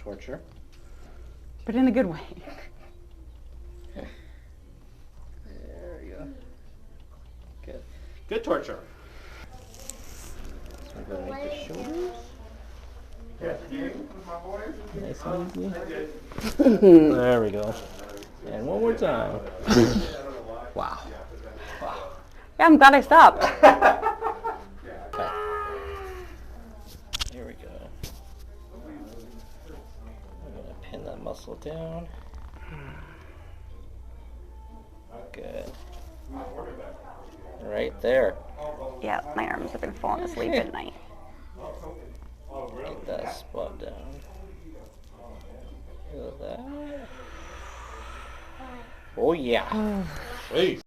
torture. But in a good way. There you go. Good. Good torture. So we're going to make the shoulders. Nice and easy. There we go. And one more time. Wow. Wow. Yeah, I'm glad I stopped. Okay. Here we go. I'm going to pin that muscle down. Good. Right there. Yeah, my arms have been falling asleep at night. Get that spot down. Look at that. Oh yeah. Hey.